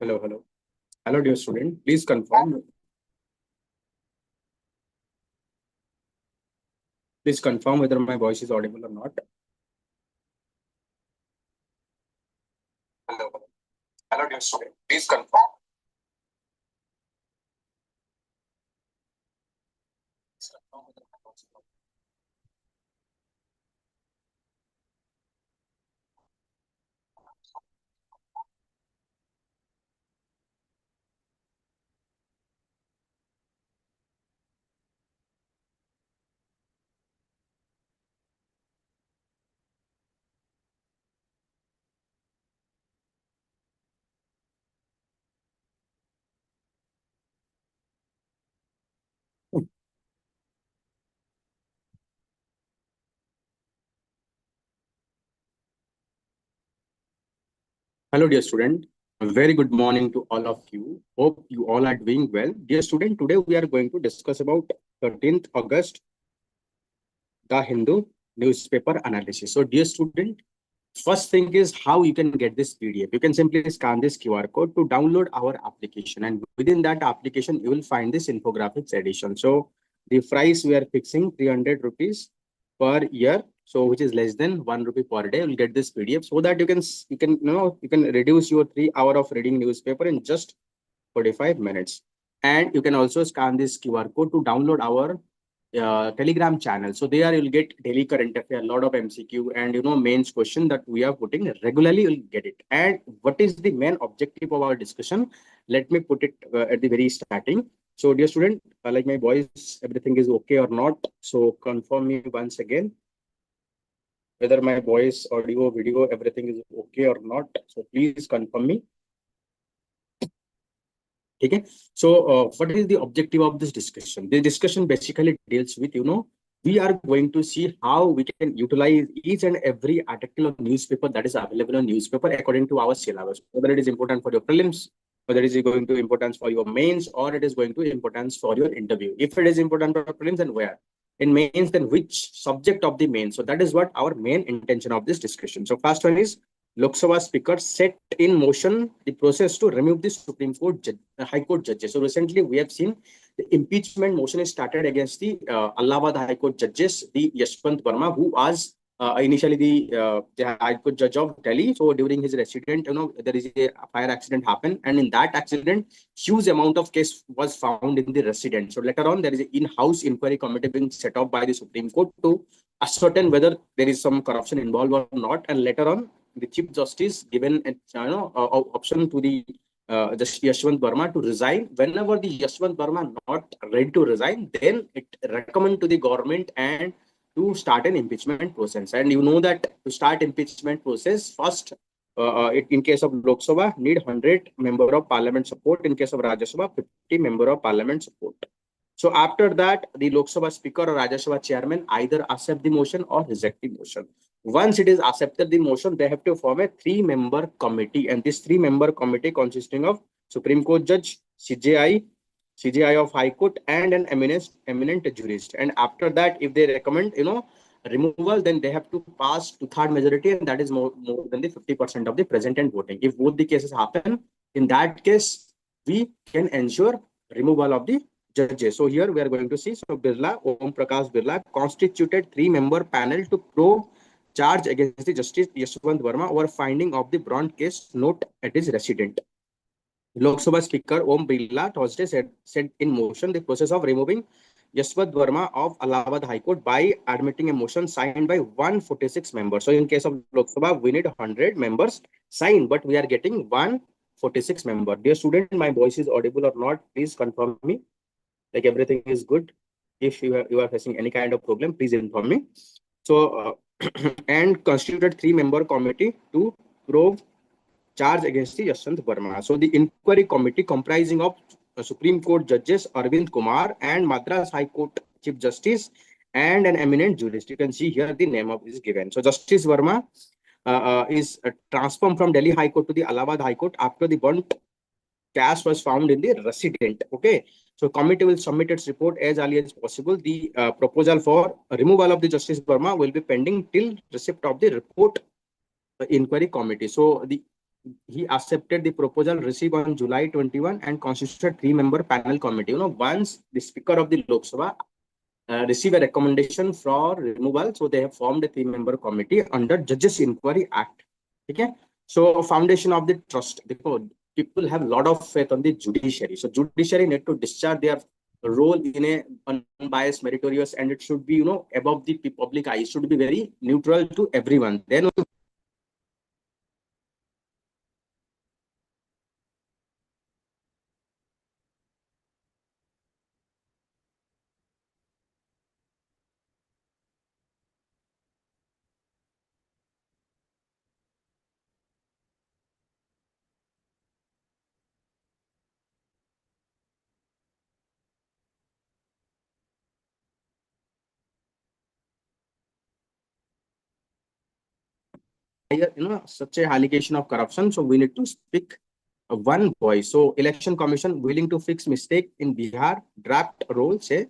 Hello, hello. Hello, dear student. Please confirm. Please confirm whether my voice is audible or not. Hello. Hello, dear student. Please confirm. Hello, dear student. A very good morning to all of you. Hope you all are doing well. Dear student, today we are going to discuss about 13th August, the Hindu newspaper analysis. So, dear student, first thing is how you can get this PDF. You can simply scan this QR code to download our application, and within that application, you will find this Infographics edition. So, the price we are fixing 300 rupees per year, so which is less than 1 rupee per day. You'll get this PDF so that you can reduce your 3 hour of reading newspaper in just 45 minutes. And you can also scan this QR code to download our Telegram channel. So there you'll get daily current affair, a lot of MCQ and mains question that we are putting regularly. You'll get it. And what is the main objective of our discussion? Let me put it at the very starting. So dear student, like my voice, everything is okay or not? So confirm me once again whether my voice, audio, video, everything is okay or not. So please confirm me. Okay. So what is the objective of this discussion? The discussion basically deals with, we are going to see how we can utilize each and every article of newspaper that is available on newspaper according to our syllabus, whether it is important for your prelims, whether it is going to importance for your mains, or it is going to importance for your interview. If it is important for prelims, then where? In mains, then which subject of the main? So that is what our main intention of this discussion. So first one is Lok Sabha Speaker set in motion the process to remove the Supreme Court High Court judges. So recently we have seen the impeachment motion is started against the Allahabad High Court judges, the Yashwant Verma, who was initially the High Court judge of Delhi. So during his residence, there is a fire accident happened, and in that accident, huge amount of case was found in the residence. So later on, there is an in-house inquiry committee being set up by the Supreme Court to ascertain whether there is some corruption involved or not, and later on the Chief Justice given option to the Yashwant Verma to resign. Whenever the Yashwant Verma not ready to resign, then it recommend to the government and to start an impeachment process. And you know that to start impeachment process, first, in case of Lok Sabha, need 100 member of parliament support. In case of Rajya Sabha, 50 member of parliament support. So after that, the Lok Sabha Speaker or Rajya Sabha Chairman either accept the motion or reject the motion. Once it is accepted the motion, they have to form a 3-member committee, and this 3-member committee consisting of Supreme Court Judge, CJI of High Court, and an eminent jurist. And after that, if they recommend, removal, then they have to pass to third majority, and that is more than the 50% of the present and voting. If both the cases happen, in that case, we can ensure removal of the judges. So here we are going to see, so Om Prakash Birla constituted 3-member panel to probe charge against the Justice Yashwant Verma over finding of the Bront case note at his residence. Lok Sabha Speaker Om Birla Thursday set in motion the process of removing Yashwant Verma of Allahabad High Court by admitting a motion signed by 146 members. So in case of Lok Sabha, we need 100 members signed, but we are getting 146 members. Dear student, my voice is audible or not? Please confirm me. Like everything is good. If you are facing any kind of problem, please inform me. So and constituted 3-member committee to probe charge against the Yashwant Verma. So the inquiry committee comprising of Supreme Court judges Arvind Kumar and Madras High Court Chief Justice and an eminent jurist. You can see here the name of is given. So Justice Verma is transformed from Delhi High Court to the Allahabad High Court after the burnt cash was found in the resident. Okay. So committee will submit its report as early as possible. The proposal for removal of the Justice Verma will be pending till receipt of the report inquiry committee. So the he accepted the proposal received on July 21 and constituted 3-member panel committee. Once the Speaker of the Lok Sabha receive a recommendation for removal, so they have formed a 3-member committee under Judges Inquiry Act. Okay, so foundation of the trust. People have a lot of faith on the judiciary. So judiciary need to discharge their role in a unbiased, meritorious, and it should be above the public eye. It should be very neutral to everyone. Then such a allegation of corruption. So we need to speak one voice. So election commission willing to fix mistake in Bihar draft rule say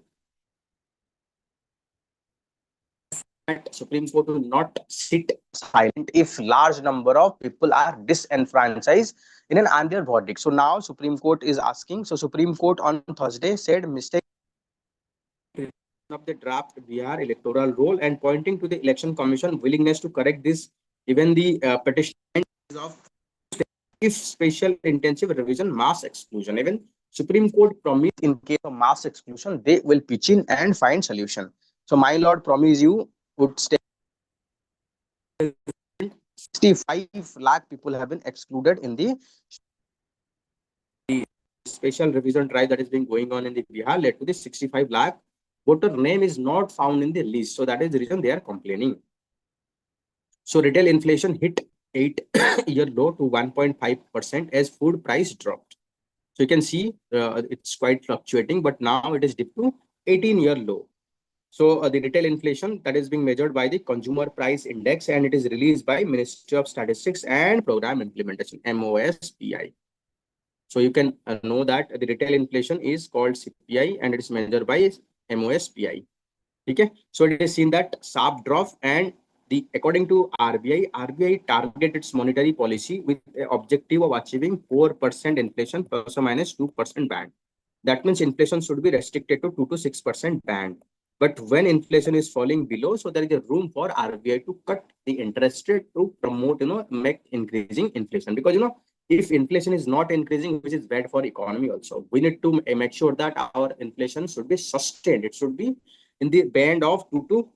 that Supreme Court will not sit silent if large number of people are disenfranchised in an earlier verdict. So now Supreme Court is asking. So Supreme Court on Thursday said mistake of the draft Bihar electoral roll and pointing to the election commission willingness to correct this. Even the petition of if special intensive revision mass exclusion. Even Supreme Court promised in case of mass exclusion they will pitch in and find solution. So my lord promise you would stay 65 lakh people have been excluded in the special revision drive that is being going on in the Bihar led to the 65 lakh voter name is not found in the list. So that is the reason they are complaining. So retail inflation hit 8-year low to 1.5% as food price dropped. So you can see it's quite fluctuating, but now it is dipped to 18-year low. So the retail inflation that is being measured by the Consumer Price Index and it is released by Ministry of Statistics and Program Implementation, MOSPI. So you can know that the retail inflation is called CPI and it is measured by MOSPI. Okay, so it is seen that sharp drop and according to RBI target its monetary policy with the objective of achieving 4% inflation plus or minus 2% band. That means inflation should be restricted to 2 to 6% band. But when inflation is falling below, so there is a room for RBI to cut the interest rate to promote, make increasing inflation. Because, if inflation is not increasing, which is bad for economy also, we need to make sure that our inflation should be sustained. It should be in the band of 2 to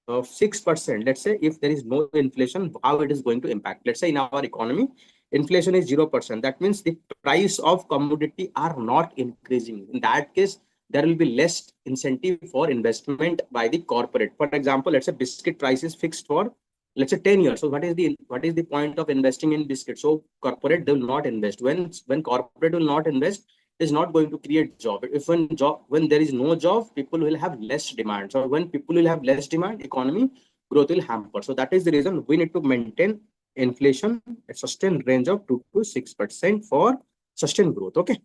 6%. Let's say if there is no inflation, how it is going to impact? Let's say in our economy, inflation is 0%. That means the price of commodity are not increasing. In that case, there will be less incentive for investment by the corporate. For example, let's say biscuit price is fixed for let's say 10 years. So what is the point of investing in biscuit? So corporate, they will not invest. When corporate will not invest, is not going to create job. If when there is no job, people will have less demand. So when people will have less demand, economy growth will hamper. So that is the reason we need to maintain inflation at sustained range of 2 to 6% for sustained growth. Okay.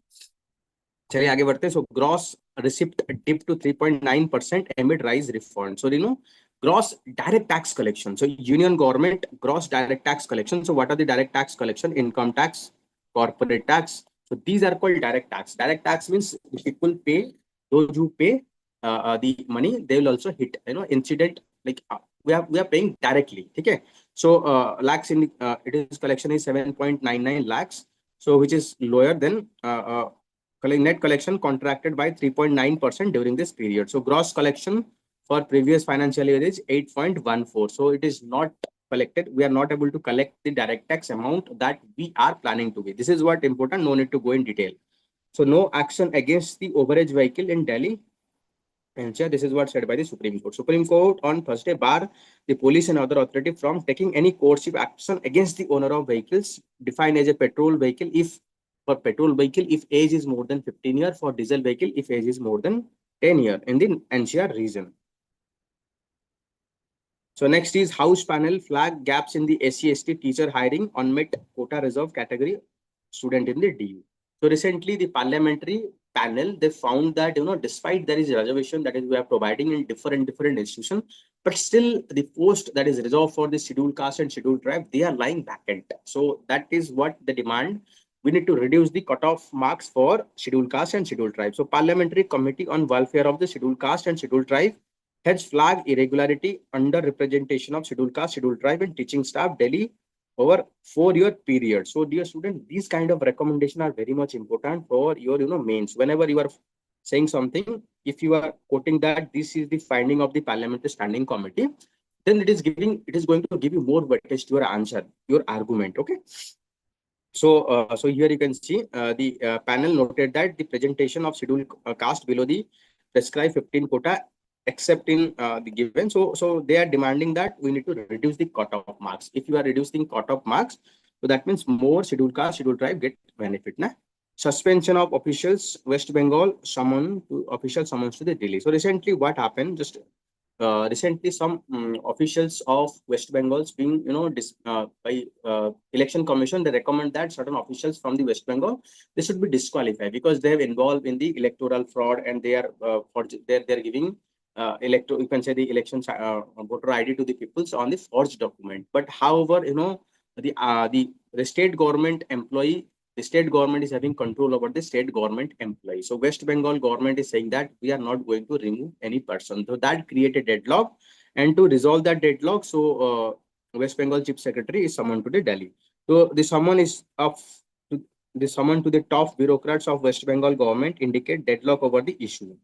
चलिए आगे बढ़ते हैं. So gross receipt dipped to 3.9% amid rise refund. So gross direct tax collection. So union government gross direct tax collection. So what are the direct tax collection? Income tax, corporate tax. So these are called direct tax. Direct tax means people pay, those who pay the money, they will also hit incident like we are paying directly. Okay. So lakhs in it is collection is 7.99 lakhs. So which is lower than net collection contracted by 3.9% during this period. So gross collection for previous financial year is 8.14. So it is not collected. We are not able to collect the direct tax amount that we are planning to be. This is what important. No need to go in detail. So no action against the overage vehicle in Delhi. And this is what said by the Supreme Court. Supreme Court on Thursday bar the police and other authority from taking any coercive action against the owner of vehicles defined as a petrol vehicle if for petrol vehicle if age is more than 15 years, for diesel vehicle if age is more than 10 years in the NCR region. So next is House panel flag gaps in the SC/ST teacher hiring unmet quota reserve category student in the DU. So recently the parliamentary panel, they found that despite there is reservation that is we are providing in different institutions, but still the post that is reserved for the scheduled caste and scheduled tribe, they are lying vacant. So that is what the demand. We need to reduce the cutoff marks for scheduled caste and scheduled tribe. So Parliamentary Committee on Welfare of the Scheduled Caste and Scheduled Tribe has flagged irregularity under representation of scheduled caste, scheduled tribe and teaching staff Delhi over 4-year period. So dear student, these kind of recommendations are very much important for your mains. Whenever you are saying something, if you are quoting that this is the finding of the Parliamentary Standing Committee, then it is going to give you more weightage to your answer, your argument. Okay. So here you can see the panel noted that the presentation of scheduled caste below the prescribed 15 quota, except in the given. So they are demanding that we need to reduce the cutoff marks. If you are reducing cutoff marks, so that means more scheduled caste, scheduled tribe get benefit. Na? Suspension of officials, West Bengal official summons to the Delhi. So recently, what happened? Just recently some officials of West Bengal's being, by election commission, they recommend that certain officials from the West Bengal, they should be disqualified because they have involved in the electoral fraud and they are they're giving you can say the election voter ID to the peoples on the forged document. But however, the state government employee, the state government is having control over the state government employee. So West Bengal government is saying that we are not going to remove any person. So that created deadlock. And to resolve that deadlock, so West Bengal Chief Secretary is summoned to the Delhi. So the summon is of the summon to the top bureaucrats of West Bengal government indicate deadlock over the issue.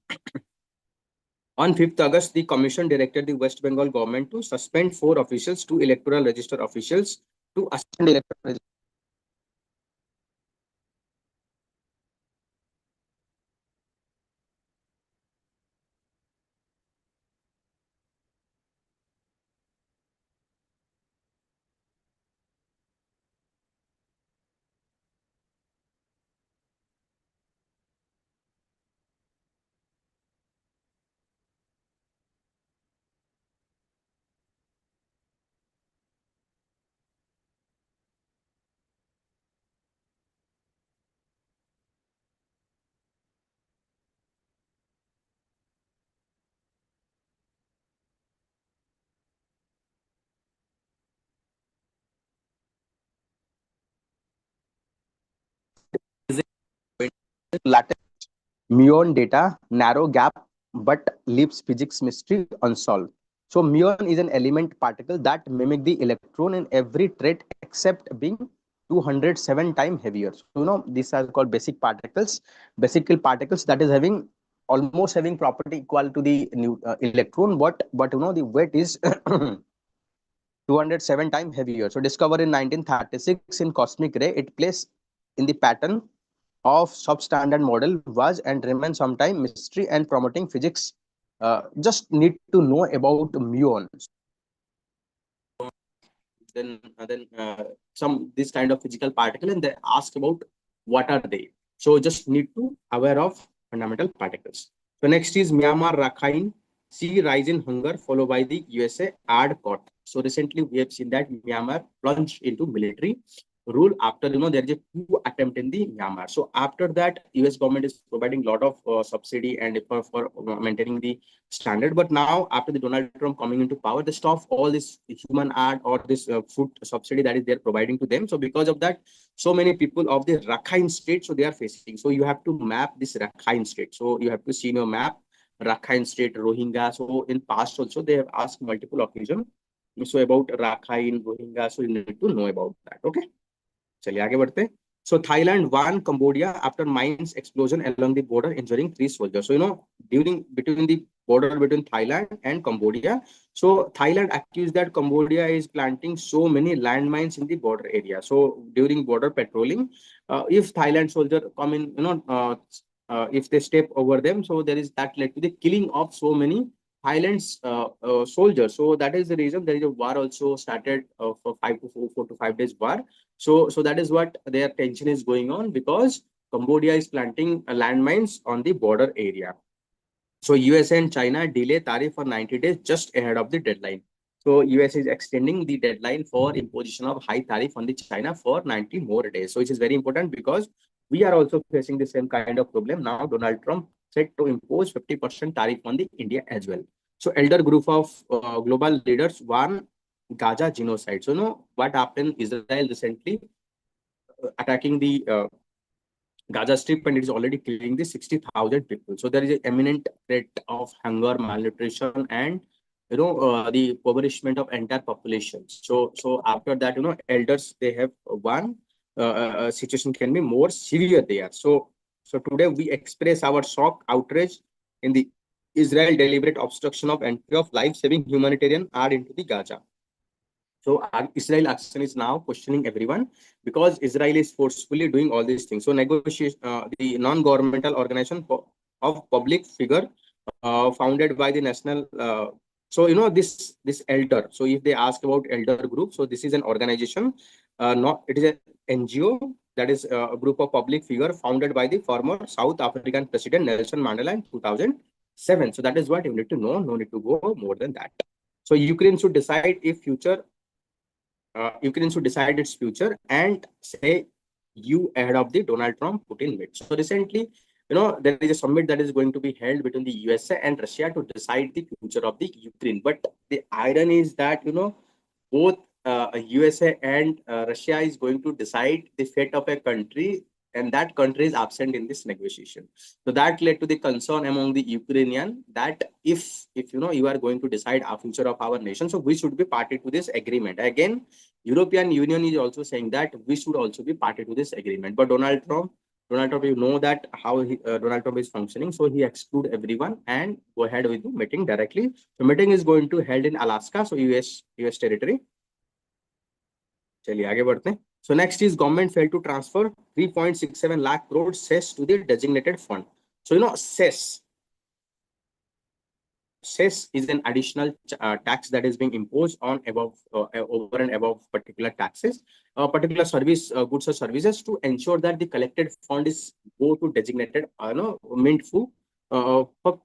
On 5th August, the commission directed the West Bengal government to suspend 4 officials, 2 electoral register officials, to assistant electoral register. Latin muon data narrow gap but leaves physics mystery unsolved. So muon is an element particle that mimic the electron in every trait except being 207 times heavier. So these are called basic particles that is having almost having property equal to the new electron, but the weight is 207 times heavier. So discovered in 1936 in cosmic ray, it plays in the pattern of substandard model was and remains sometime mystery and promoting physics. Just need to know about muons. Then some this kind of physical particle, and they ask about what are they. So just need to aware of fundamental particles. So next is Myanmar Rakhine sea rise in hunger followed by the USA ad caught. So recently we have seen that Myanmar plunged into military rule after there is a coup attempt in the Myanmar. So after that, US government is providing a lot of subsidy and for maintaining the standard. But now after the Donald Trump coming into power, they stop all this human aid or this food subsidy that is they're providing to them. So because of that, so many people of the Rakhine state, so they are facing. So you have to map this Rakhine state. So you have to see in your map Rakhine state, Rohingya. So in past also they have asked multiple occasions. So about Rakhine, Rohingya, so you need to know about that. Okay. चलिए आगे बढ़ते हैं. So Thailand won Cambodia after mines explosion along the border, injuring 3 soldiers. So during between the border between Thailand and Cambodia, so Thailand accused that Cambodia is planting so many landmines in the border area. So during border patrolling, if Thailand soldier come in, if they step over them, so there is that led to the killing of so many Thailand's soldiers. So that is the reason there is a war also started for 4 to 5 days war. So that is what their tension is going on because Cambodia is planting landmines on the border area. So US and China delay tariff for 90 days just ahead of the deadline. So US is extending the deadline for imposition of high tariff on the China for 90 more days. So it is very important because we are also facing the same kind of problem. Now Donald Trump said to impose 50% tariff on the India as well. So elder group of global leaders warn Gaza genocide. So what happened? Israel recently attacking the Gaza Strip, and it is already killing the 60,000 people. So there is an imminent threat of hunger, malnutrition, and the impoverishment of entire population. So after that, elders, they have one situation can be more severe there. So today we express our shock, outrage in the Israel deliberate obstruction of entry of life-saving humanitarian aid into the Gaza. So Israel action is now questioning everyone because Israel is forcefully doing all these things. So negotiation, the non-governmental organization of public figure founded by the national. So this elder. So if they ask about elder group, so this is an organization, not it is an NGO, that is a group of public figure founded by the former South African President Nelson Mandela in 2007. So that is what you need to know. No need to go more than that. So Ukraine should decide if future Ukraine should decide its future and say you ahead of the Donald Trump Putin meet. So recently, there is a summit that is going to be held between the USA and Russia to decide the future of the Ukraine. But the irony is that both USA and Russia is going to decide the fate of a country, and that country is absent in this negotiation. So that led to the concern among the Ukrainian that if you are going to decide our future of our nation, so we should be party to this agreement. Again, European Union is also saying that we should also be party to this agreement. But Donald Trump, you know that how Donald Trump is functioning. So he exclude everyone and go ahead with the meeting directly. The meeting is going to held in Alaska, so US territory. चलिए आगे बढ़ते हैं. So next is government failed to transfer 3.67 lakh crore cess to the designated fund. So cess is an additional tax that is being imposed on above over and above particular taxes, particular service goods or services, to ensure that the collected fund is go to designated meant for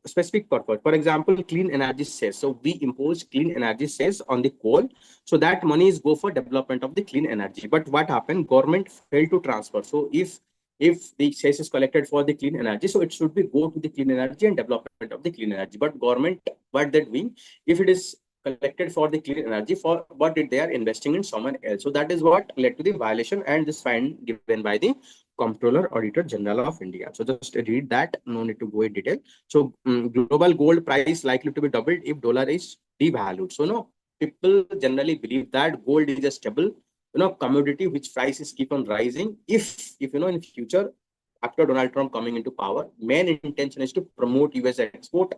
specific purpose. For example, clean energy cess. So we impose clean energy cess on the coal, so that money is go for development of the clean energy. But what happened? Government failed to transfer. So if the cess is collected for the clean energy, so it should be go to the clean energy and development of the clean energy. But government, what they're doing, if it is collected for the clean energy, for what they are investing in someone else. So that is what led to the violation and this fine given by the Comptroller Auditor General of India. So just read that, no need to go in detail. So global gold price likely to be doubled if dollar is devalued. So people generally believe that gold is a stable commodity which prices keep on rising. If in future, after Donald Trump coming into power, main intention is to promote US export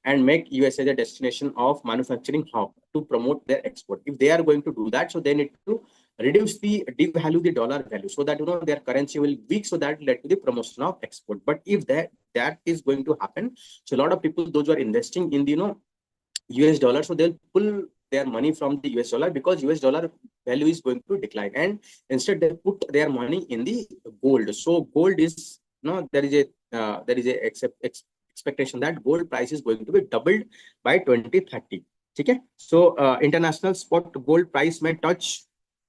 and make US as a destination of manufacturing hub to promote their export. If they are going to do that, so they need to devalue the dollar value, so that their currency will weak, so that led to the promotion of export. But if that is going to happen, so a lot of people, those who are investing in the US dollar, so they'll pull their money from the US dollar because US dollar value is going to decline, and instead they put their money in the gold. So gold is there is a expectation that gold price is going to be doubled by 2030. Okay, so international spot gold price may touch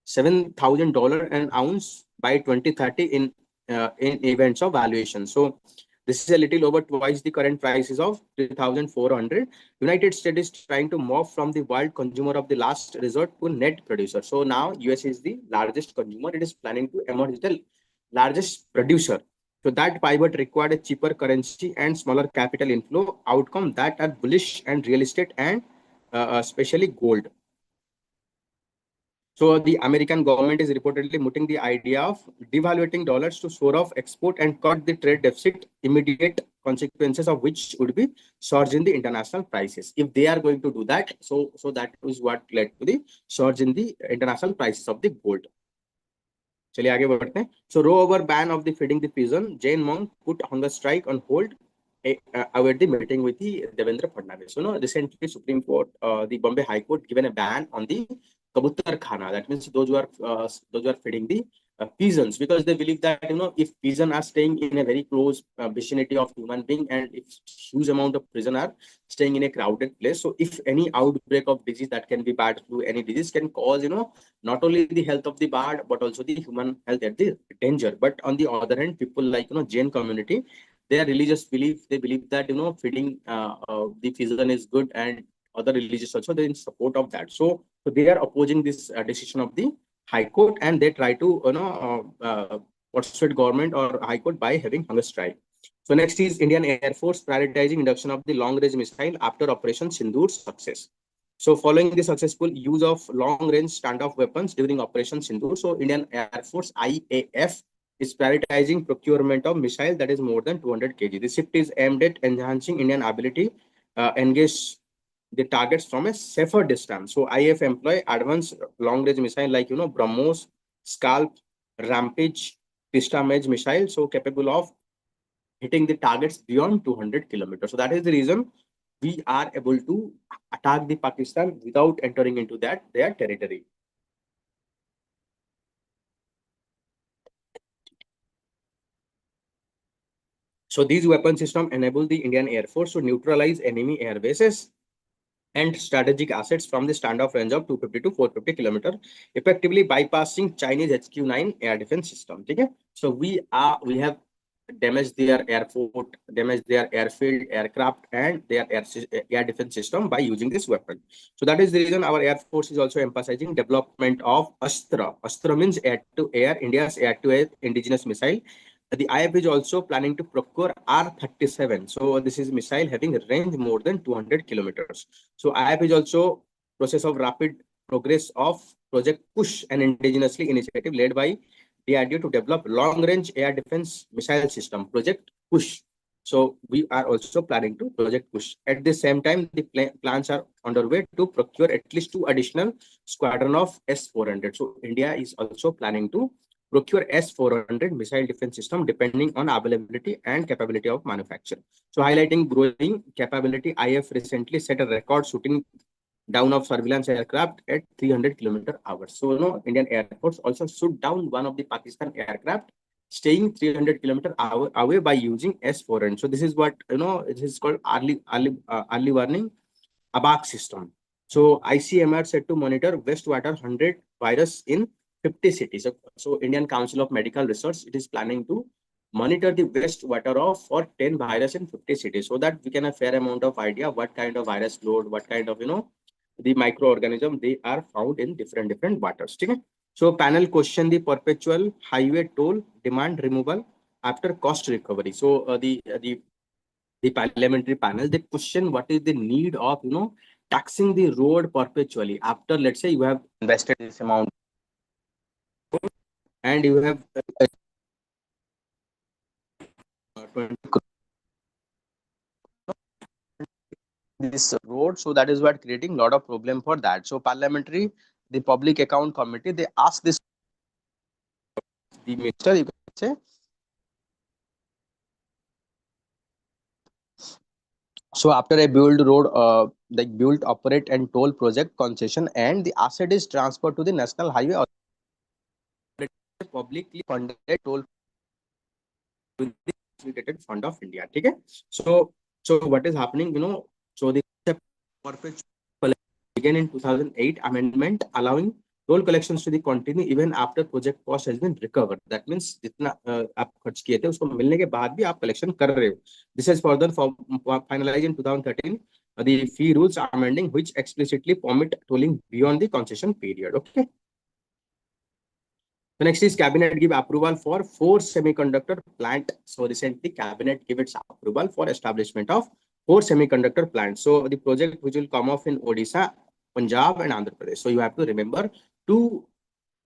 $7,000 an ounce by 2030 in events of valuation. So this is a little over twice the current prices of 3,400. United States is trying to move from the world consumer of the last resort to net producer. So now US is the largest consumer. It is planning to emerge the largest producer. So that pivot required a cheaper currency and smaller capital inflow outcome that are bullish and real estate and especially gold. So the American government is reportedly mooting the idea of devaluating dollars to shore off export and cut the trade deficit, immediate consequences of which would be surge in the international prices. If they are going to do that, so that is what led to the surge in the international prices of the gold. चलिए आगे बढ़ते हैं. So row over ban of the feeding the pigeon, Jain monk put hunger strike on hold await the meeting with the Devendra Fadnavis. So recently Supreme Court, the Bombay High Court given a ban on the kabutar khana. That means those who are feeding the pigeons, because they believe that if pigeons are staying in a very close vicinity of human being, and if huge amount of pigeons are staying in a crowded place, so if any outbreak of disease, that can be bird flu, any disease can cause not only the health of the bird but also the human health at the danger. But on the other hand, people like Jain community, their religious belief, they believe that feeding the fission is good, and other religious also they're in support of that. So they are opposing this decision of the High Court, and they try to persuade government or High Court by having hunger strike. So next is Indian Air Force prioritizing induction of the long range missile after Operation Sindoor's success. So following the successful use of long range standoff weapons during Operation Sindoor, so Indian Air Force IAF is prioritizing procurement of missile that is more than 200 kg. The shift is aimed at enhancing Indian ability engage the targets from a safer distance. So IAF employ advanced long range missile like BrahMos, Scalp, Rampage, Krista Mage missile, so capable of hitting the targets beyond 200 kilometers. So that is the reason we are able to attack the Pakistan without entering into their territory. So these weapon systems enable the Indian Air Force to neutralize enemy air bases and strategic assets from the standoff range of 250 to 450 kilometers, effectively bypassing Chinese HQ-9 air defense system. Okay? So we have damaged their airport, damaged their airfield, aircraft, and their air defense system by using this weapon. So that is the reason our Air Force is also emphasizing development of Astra. Astra means air-to-air, India's air-to-air indigenous missile. The IF is also planning to procure R-37. So this is missile having a range more than 200 kilometers. So IF is also process of rapid progress of Project Push, an indigenously initiative led by the idea to develop long-range air defense missile system, Project Push. So we are also planning to Project Push. At the same time, the plans are underway to procure at least 2 additional squadron of S-400. So India is also planning to procure S-400 missile defense system depending on availability and capability of manufacture. So highlighting growing capability, IF recently set a record shooting down of surveillance aircraft at 300 km/h. So Indian Air Force also shoot down one of the Pakistan aircraft staying 300 km away by using S-400. So this is what it is called early warning ABAC system. So ICMR said to monitor wastewater 100 virus in 50 cities. So Indian Council of Medical Research, it is planning to monitor the wastewater of for 10 virus in 50 cities, so that we can have fair amount of idea what kind of virus load, what kind of the microorganism they are found in different waters. Okay? So panel question the perpetual highway toll demand removal after cost recovery. So the parliamentary panel, they question what is the need of taxing the road perpetually after, let's say, you have invested this amount and you have 20 this road. So that is what creating a lot of problem for that. So parliamentary, the public account committee, they ask this the minister, you can say. So after a build road, like build, operate, and toll project concession, and the asset is transferred to the National Highway Authority, publicly funded toll with the Consolidated Fund of India. Okay? So what is happening? So the perpetual began in 2008 amendment allowing toll collections to the continue even after project cost has been recovered. That means जितना आप खर्च किए थे उसको मिलने के बाद भी आप collection कर रहे हो. This is further finalized in 2013. The fee rules are amending which explicitly permit tolling beyond the concession period. Okay. The next is cabinet give approval for 4 semiconductor plant. So recently cabinet give its approval for establishment of 4 semiconductor plants. So the project which will come off in Odisha, Punjab, and Andhra Pradesh. So you have to remember two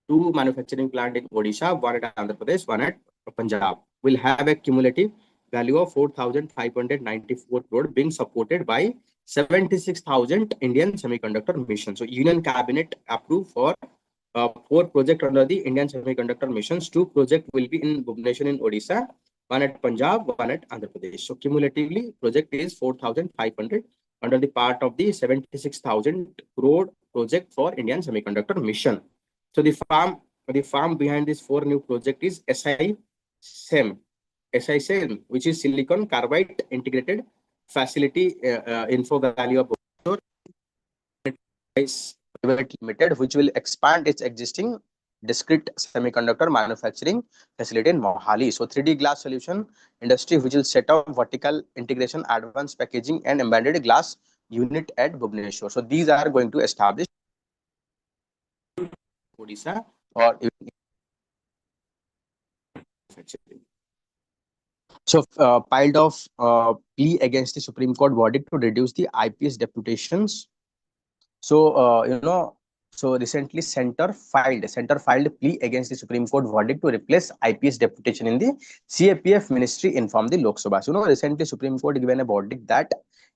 manufacturing plant in Odisha, one at Andhra Pradesh, one at Punjab. Will have a cumulative value of 4,594 crore being supported by 76,000 Indian semiconductor mission. So Union Cabinet approved for 4 projects under the Indian semiconductor missions. 2 projects will be in Bhubaneswar in Odisha, one at Punjab, one at Andhra Pradesh. So cumulatively, project is 4,500 under the part of the 76,000 crore project for Indian semiconductor mission. So the farm behind this 4 new project is SISEM, which is Silicon Carbide Integrated Facility Info Valley of Private Limited, which will expand its existing discrete semiconductor manufacturing facility in Mohali. So 3D glass solution industry, which will set up vertical integration, advanced packaging and embedded glass unit at Bhubaneswar. So these are going to establish Odisha or manufacturing. So piled off plea against the Supreme Court verdict to reduce the IPS deputations. So so recently Center filed a plea against the Supreme Court verdict to replace IPS deputation in the CAPF ministry, informed the Lok Sabha. So recently Supreme Court given a verdict that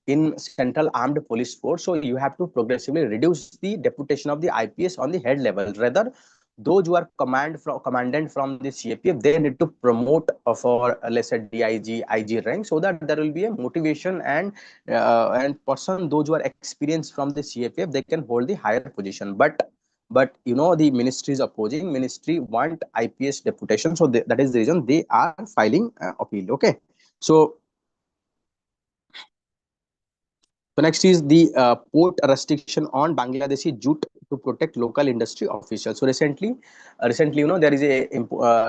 in Central Armed Police Force, so you have to progressively reduce the deputation of the IPS on the head level. Rather, those who are commandant from the CAPF, they need to promote for let's say DIG, IG rank, so that there will be a motivation and person those who are experienced from the CAPF, they can hold the higher position. But the ministry is opposing. Ministry want IPS deputation, so that is the reason they are filing appeal. Okay, so next is the port restriction on Bangladeshi jute to protect local industry officials. So recently, there is a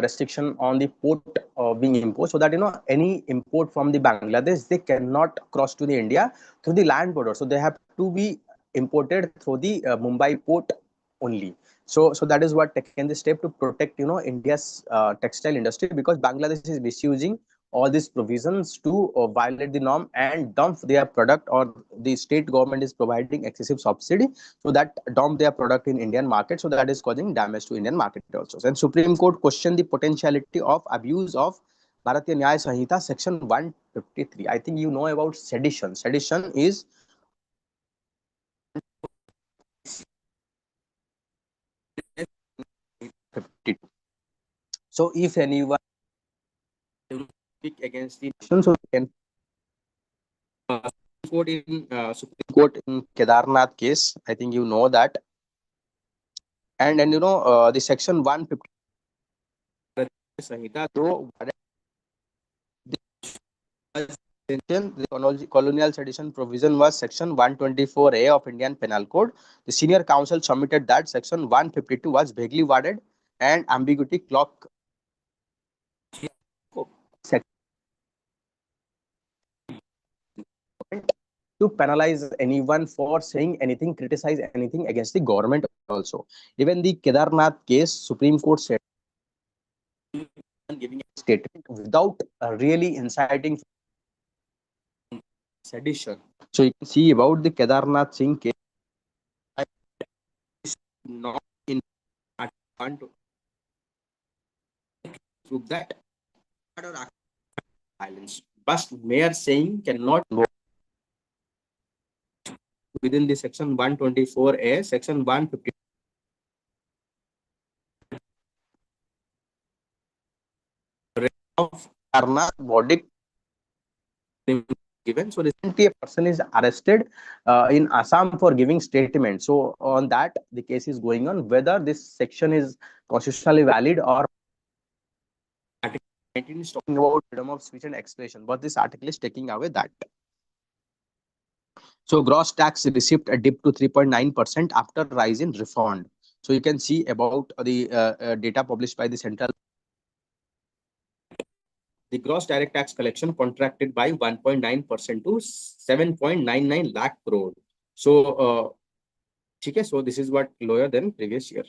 restriction on the port being imposed, so that any import from the Bangladesh, they cannot cross to the India through the land border. So they have to be imported through the Mumbai port only. So that is what taken the step to protect India's textile industry, because Bangladesh is misusing all these provisions to violate the norm and dump their product, or the state government is providing excessive subsidy, so that dump their product in Indian market, so that is causing damage to Indian market also. And Supreme Court questioned the potentiality of abuse of Bharatiya Nyaya Sanhita section 153. I think you know about sedition. Sedition is so if anyone speak against the nation, so we can Supreme Court in Kedarnath case. I think you know that. And the section 150 Sanhita, so the colonial sedition provision was section 124A of Indian Penal Code. The senior counsel submitted that section 152 was vaguely worded and ambiguity clock to penalize anyone for saying anything, criticize anything against the government also. Even the Kedarnath case, Supreme Court said giving a statement without really inciting sedition. So you can see about the Kedarnath Singh case, not in want to prove that violence, but mayor saying cannot go within the section 124A, section 150 of Kedarnath verdict given. So recently a person is arrested in Assam for giving statement. So on that, the case is going on, whether this section is constitutionally valid or article 19 is talking about freedom of speech and expression, but this article is taking away that. So gross tax receipt dipped to 3.9% after rise in refund. So you can see about the data published by the central. The gross direct tax collection contracted by 1.9% to 7.99 lakh crore. So, okay, so this is what lower than previous year.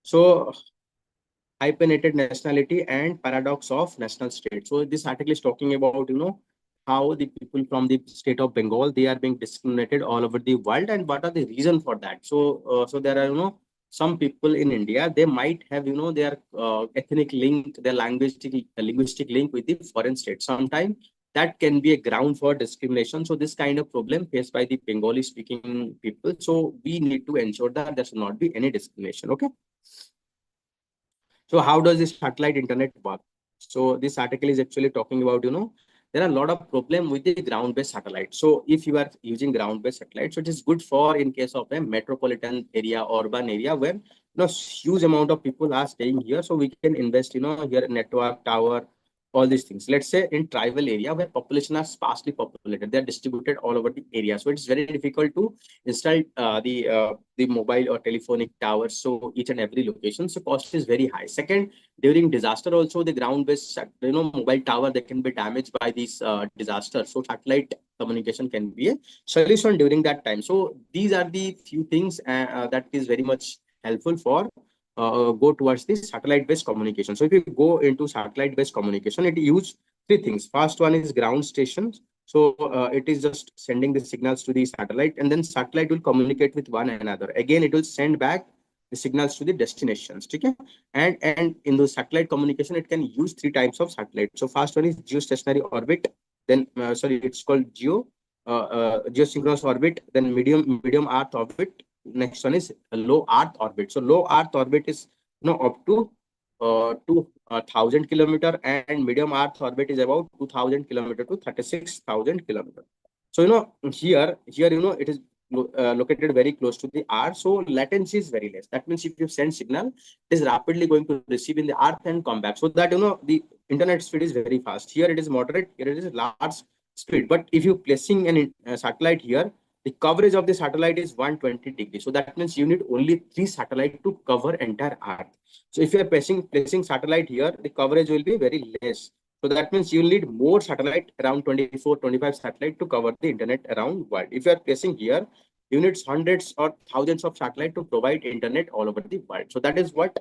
So, hyphenated nationality and paradox of national state. So this article is talking about, how the people from the state of Bengal, they are being discriminated all over the world, and what are the reason for that. So, so there are, some people in India, they might have, their ethnic link, their linguistic link with the foreign state. Sometimes that can be a ground for discrimination. So this kind of problem faced by the Bengali speaking people. So we need to ensure that there should not be any discrimination. Okay. So how does this satellite internet work? So this article is actually talking about, there are a lot of problem with the ground-based satellite. So if you are using ground-based satellite, so it is good for in case of a metropolitan area, urban area where huge amount of people are staying here. So we can invest, here network tower all these things. Let's say in tribal area where population are sparsely populated, they are distributed all over the area. So it's very difficult to install the mobile or telephonic towers. So each and every location. So cost is very high. Second, during disaster also the ground-based mobile tower, they can be damaged by these disasters. So satellite communication can be a solution during that time. So these are the few things that is very much helpful for go towards the satellite-based communication. So if you go into satellite-based communication, it use three things. First one is ground stations. So it is just sending the signals to the satellite, and then satellite will communicate with one another. Again, it will send back the signals to the destinations. Okay? And in the satellite communication, it can use three types of satellite. So first one is geostationary orbit. Then sorry, it's called geosynchronous orbit. Then medium Earth orbit. Next one is a low Earth orbit. So low Earth orbit is up to 2,000 kilometer, and medium Earth orbit is about 2,000 kilometer to 36,000 kilometer. So here it is located very close to the Earth, so latency is very less. That means if you send signal, it is rapidly going to receive in the Earth and come back. So that the internet speed is very fast. Here it is moderate. Here it is large speed. But if you placing an satellite here, the coverage of the satellite is 120 degrees. So that means you need only 3 satellites to cover entire Earth. So if you are placing satellite here, the coverage will be very less. So that means you will need more satellite, around 24, 25 satellite to cover the internet around world. If you are placing here, you need hundreds or thousands of satellite to provide internet all over the world. So that is what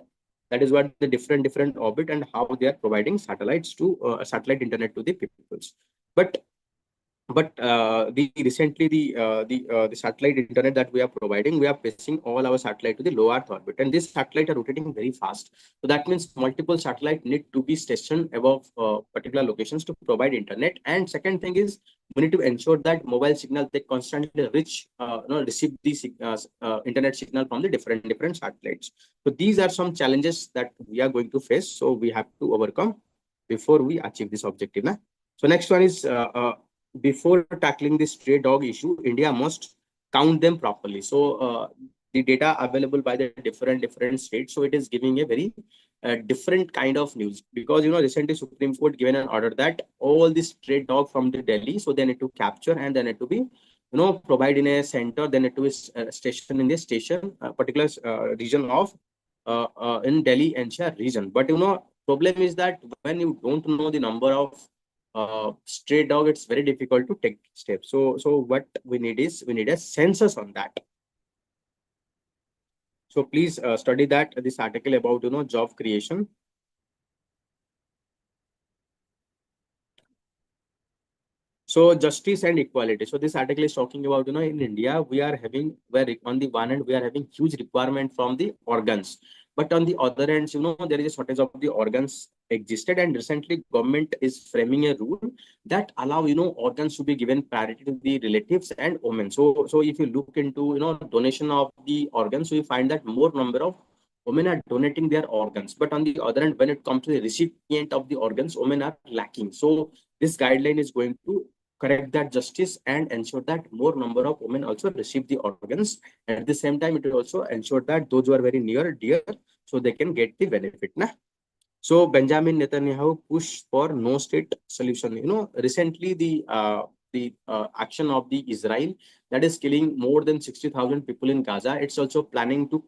the different orbit and how they are providing satellites to satellite internet to the peoples. But the recently the satellite internet that we are providing, we are placing all our satellite to the low Earth orbit, and this satellite are rotating very fast. So that means multiple satellite need to be stationed above particular locations to provide internet. And second thing is, we need to ensure that mobile signal they constantly receive the internet signal from the different satellites. So these are some challenges that we are going to face. So we have to overcome before we achieve this objective. So next one is before tackling the stray dog issue, India must count them properly. So the data available by the different states, so it is giving a very different kind of news, because recently Supreme Court given an order that all the stray dog from the Delhi, so they need to capture and they need to be provide in a center, then it is station in the station particular region of in Delhi NCR region. But problem is that when you don't know the number of stray dog, it's very difficult to take steps. So what we need is, we need a census on that. So please study that this article about job creation. So justice and equality. So this article is talking about in India we are having, where on the one hand we are having huge requirement from the organs, but on the other hand there is a shortage of the organs existed, and recently government is framing a rule that allow organs to be given priority to the relatives and women. So if you look into donation of the organs, so you find that more number of women are donating their organs, but on the other hand when it comes to the recipient of the organs, women are lacking. So this guideline is going to correct that justice and ensure that more number of women also receive the organs. And at the same time, it will also ensure that those who are very near dear, so they can get the benefit. So Benjamin Netanyahu push for no state solution. Recently the action of the Israel that is killing more than 60,000 people in Gaza. It's also planning to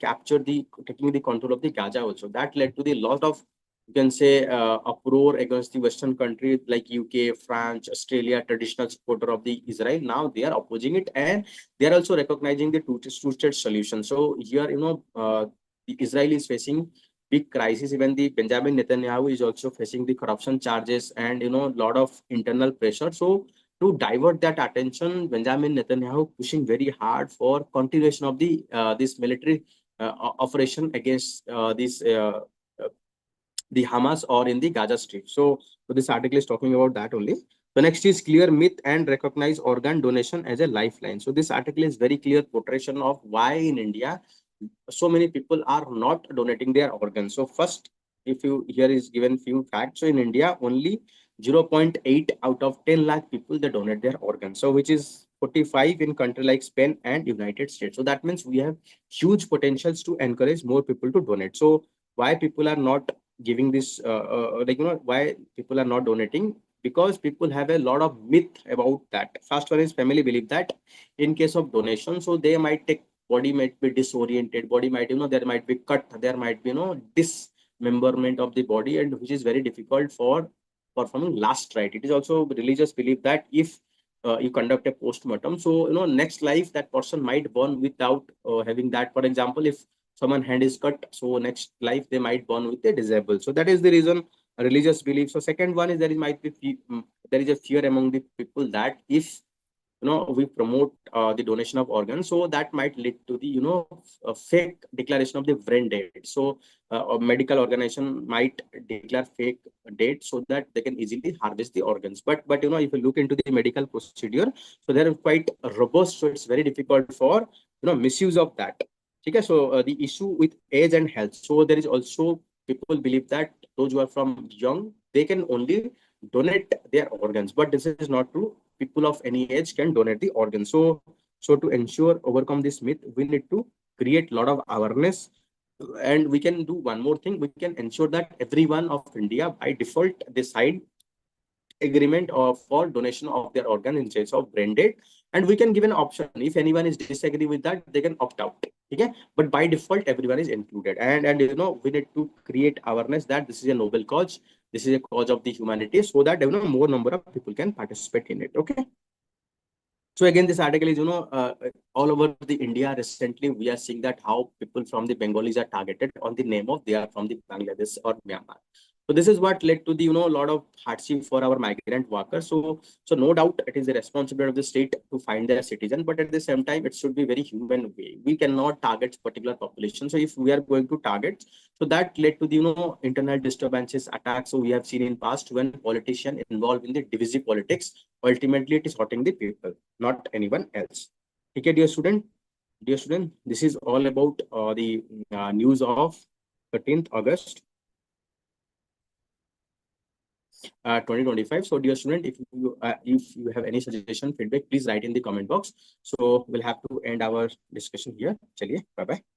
taking the control of the Gaza also. That led to the lot of, you can say, uproar against the Western countries like UK, France, Australia, traditional supporter of the Israel. Now they are opposing it, and they are also recognizing the two-state solution. So here, the Israel is facing big crisis. Even the Benjamin Netanyahu is also facing the corruption charges and lot of internal pressure. So to divert that attention, Benjamin Netanyahu pushing very hard for continuation of the this military operation against the Hamas or in the Gaza Strip. So this article is talking about that only. The next is clear myth and recognize organ donation as a lifeline. So this article is very clear portrayal of why in India so many people are not donating their organs. So first, if you here is given few facts. So in India, only 0.8 out of 10 lakh people they donate their organs. So which is 45 in country like Spain and United States. So that means we have huge potentials to encourage more people to donate. So why people are not giving this like why people are not donating, because people have a lot of myth about that. First one is family belief that in case of donation, so they might take, body might be disoriented, body might, there might be cut, there might be, dismemberment of the body, and which is very difficult for performing last rite. It is also religious belief that if you conduct a post-mortem, so next life that person might born without having that. For example, if someone hand is cut, so next life they might born with a disabled. So that is the reason religious belief. So second one is there is might be there is a fear among the people that if we promote the donation of organs, so that might lead to the a fake declaration of the brain dead. So a medical organization might declare fake date so that they can easily harvest the organs. But if you look into the medical procedure, so they are quite robust, so it's very difficult for misuse of that. Okay, so the issue with age and health, so there is also people believe that those who are from young, they can only donate their organs, but this is not true. People of any age can donate the organs. So to ensure overcome this myth, we need to create a lot of awareness, and we can do one more thing. We can ensure that everyone of India by default decide agreement of for donation of their organ in case of brain dead, and we can give an option. If anyone is disagree with that, they can opt out. Okay, but by default everyone is included, and we need to create awareness that this is a noble cause, this is a cause of the humanity, so that more number of people can participate in it. Okay, so again, this article is, all over the India. Recently, we are seeing that how people from the Bengalis are targeted on the name of they are from the Bangladesh or Myanmar. So this is what led to the, a lot of hardship for our migrant workers. So no doubt it is the responsibility of the state to find their citizen, but at the same time, it should be very human way. We cannot target particular population. So if we are going to target, so that led to the, internal disturbances, attacks. So we have seen in past when politicians involved in the divisive politics, ultimately it is hurting the people, not anyone else. Okay, dear student, this is all about the news of 13th August 2025. So dear student, if you have any suggestion, feedback, please write in the comment box. So we'll have to end our discussion here. Chaliye, bye bye.